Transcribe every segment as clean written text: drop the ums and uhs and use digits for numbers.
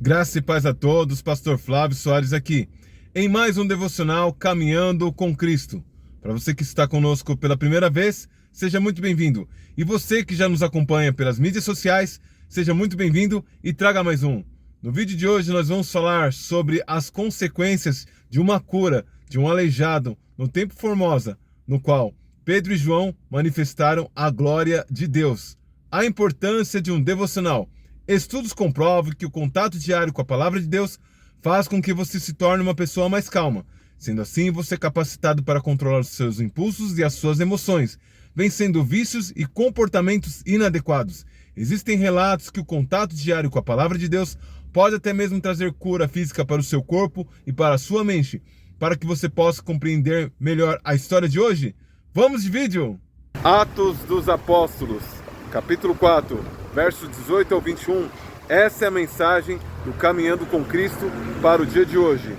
Graça e paz a todos, Pastor Flávio Soares aqui, em mais um devocional Caminhando com Cristo. Para você que está conosco pela primeira vez, seja muito bem-vindo. E você que já nos acompanha pelas mídias sociais, seja muito bem-vindo e traga mais um. No vídeo de hoje nós vamos falar sobre as consequências de uma cura de um aleijado no Templo Formosa, no qual Pedro e João manifestaram a glória de Deus. A importância de um devocional. Estudos comprovam que o contato diário com a palavra de Deus faz com que você se torne uma pessoa mais calma. Sendo assim, você é capacitado para controlar os seus impulsos e as suas emoções, vencendo vícios e comportamentos inadequados. Existem relatos que o contato diário com a palavra de Deus pode até mesmo trazer cura física para o seu corpo e para a sua mente. Para que você possa compreender melhor a história de hoje, vamos de vídeo! Atos dos Apóstolos, capítulo 4, verso 18 ao 21. Essa é a mensagem do Caminhando com Cristo para o dia de hoje.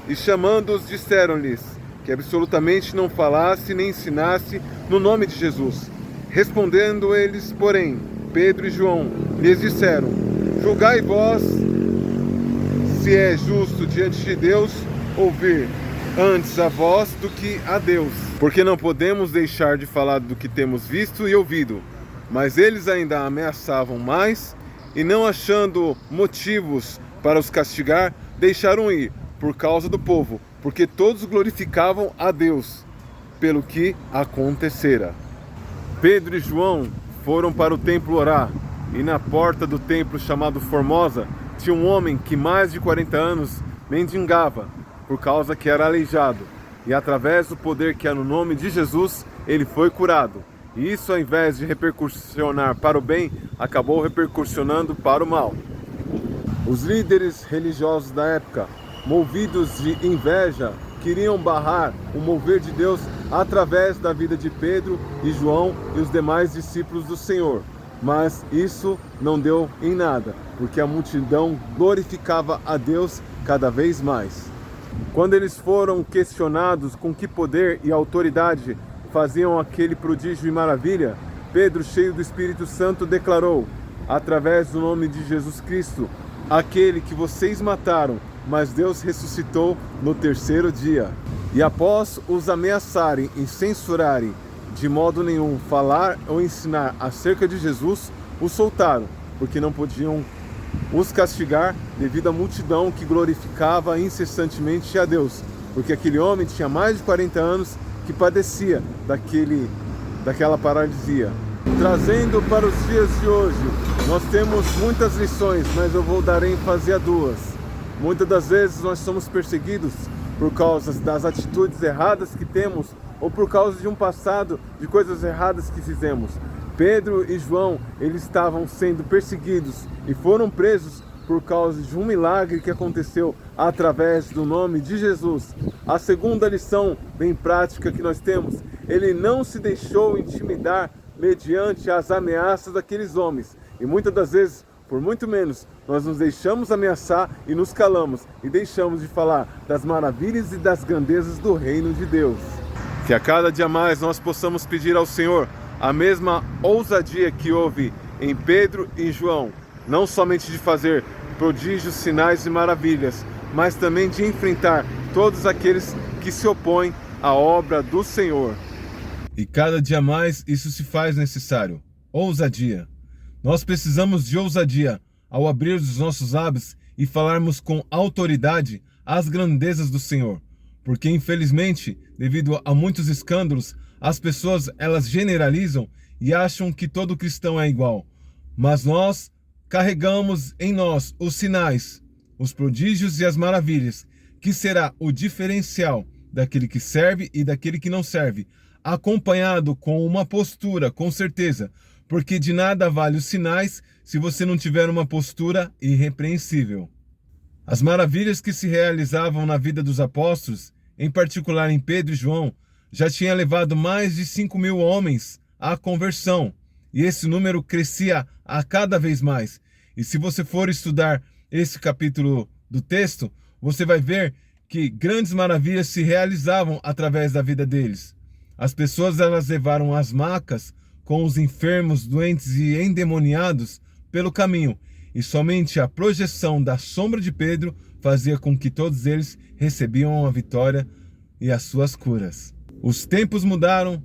E chamando-os, disseram-lhes que absolutamente não falasse nem ensinasse no nome de Jesus. Respondendo eles, porém, Pedro e João, lhes disseram: julgai vós se é justo diante de Deus ouvir antes a vós do que a Deus. Porque não podemos deixar de falar do que temos visto e ouvido. Mas eles ainda ameaçavam mais, e não achando motivos para os castigar, deixaram ir, por causa do povo, porque todos glorificavam a Deus, pelo que acontecera. Pedro e João foram para o templo orar, e na porta do templo chamado Formosa, tinha um homem que mais de 40 anos mendigava, por causa que era aleijado, e através do poder que há no nome de Jesus, ele foi curado. E isso, ao invés de repercussionar para o bem, acabou repercussionando para o mal. Os líderes religiosos da época, movidos de inveja, queriam barrar o mover de Deus através da vida de Pedro e João e os demais discípulos do Senhor. Mas isso não deu em nada, porque a multidão glorificava a Deus cada vez mais. Quando eles foram questionados com que poder e autoridade faziam aquele prodígio e maravilha, Pedro, cheio do Espírito Santo, declarou: através do nome de Jesus Cristo, aquele que vocês mataram, mas Deus ressuscitou no terceiro dia. E após os ameaçarem e censurarem, de modo nenhum falar ou ensinar acerca de Jesus, os soltaram, porque não podiam os castigar devido à multidão que glorificava incessantemente a Deus, porque aquele homem tinha mais de 40 anos que padecia daquela paralisia. Trazendo para os dias de hoje, nós temos muitas lições, mas eu vou dar ênfase a duas. Muitas das vezes nós somos perseguidos por causa das atitudes erradas que temos ou por causa de um passado de coisas erradas que fizemos. Pedro e João, eles estavam sendo perseguidos e foram presos por causa de um milagre que aconteceu através do nome de Jesus. A segunda lição bem prática que nós temos: ele não se deixou intimidar mediante as ameaças daqueles homens. E muitas das vezes, por muito menos, nós nos deixamos ameaçar e nos calamos e deixamos de falar das maravilhas e das grandezas do reino de Deus. Que a cada dia mais nós possamos pedir ao Senhor a mesma ousadia que houve em Pedro e João, não somente de fazer prodígios, sinais e maravilhas, mas também de enfrentar todos aqueles que se opõem à obra do Senhor. E cada dia mais isso se faz necessário. Ousadia. Nós precisamos de ousadia ao abrir os nossos lábios e falarmos com autoridade as grandezas do Senhor. Porque infelizmente, devido a muitos escândalos, as pessoas elas generalizam e acham que todo cristão é igual. Mas nós carregamos em nós os sinais, os prodígios e as maravilhas, que será o diferencial daquele que serve e daquele que não serve, acompanhado com uma postura, com certeza, porque de nada vale os sinais se você não tiver uma postura irrepreensível. As maravilhas que se realizavam na vida dos apóstolos, em particular em Pedro e João, já tinha levado mais de 5.000 homens à conversão, e esse número crescia a cada vez mais. E se você for estudar esse capítulo do texto, você vai ver que grandes maravilhas se realizavam através da vida deles. As pessoas elas levaram as macas com os enfermos, doentes e endemoniados pelo caminho, e somente a projeção da sombra de Pedro fazia com que todos eles recebiam a vitória e as suas curas. Os tempos mudaram,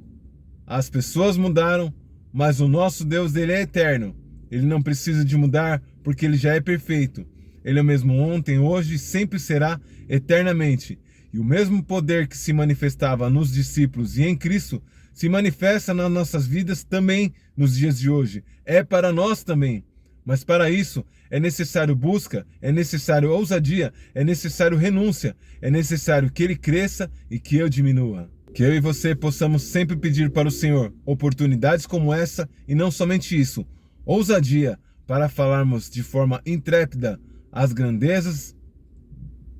as pessoas mudaram, mas o nosso Deus, ele é eterno. Ele não precisa de mudar porque ele já é perfeito. Ele é o mesmo ontem, hoje e sempre será eternamente. E o mesmo poder que se manifestava nos discípulos e em Cristo se manifesta nas nossas vidas também nos dias de hoje. É para nós também. Mas para isso é necessário busca, é necessário ousadia, é necessário renúncia, é necessário que ele cresça e que eu diminua. Que eu e você possamos sempre pedir para o Senhor oportunidades como essa e não somente isso, ousadia para falarmos de forma intrépida as grandezas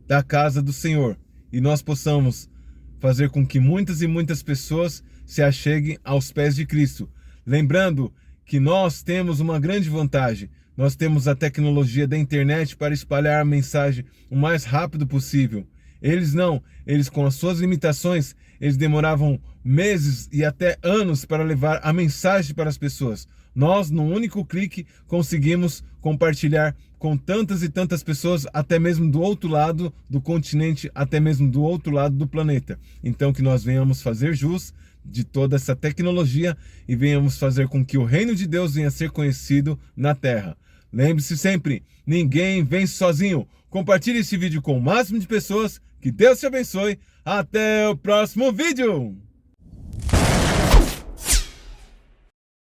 da casa do Senhor e nós possamos fazer com que muitas e muitas pessoas se acheguem aos pés de Cristo. Lembrando que nós temos uma grande vantagem. Nós temos a tecnologia da internet para espalhar a mensagem o mais rápido possível. Eles não. Eles, com as suas limitações, eles demoravam meses e até anos para levar a mensagem para as pessoas. Nós, num único clique, conseguimos compartilhar com tantas e tantas pessoas, até mesmo do outro lado do continente, até mesmo do outro lado do planeta. Então, que nós venhamos fazer jus de toda essa tecnologia e venhamos fazer com que o reino de Deus venha a ser conhecido na terra. Lembre-se sempre, ninguém vence sozinho. Compartilhe esse vídeo com o máximo de pessoas. Que Deus te abençoe. Até o próximo vídeo!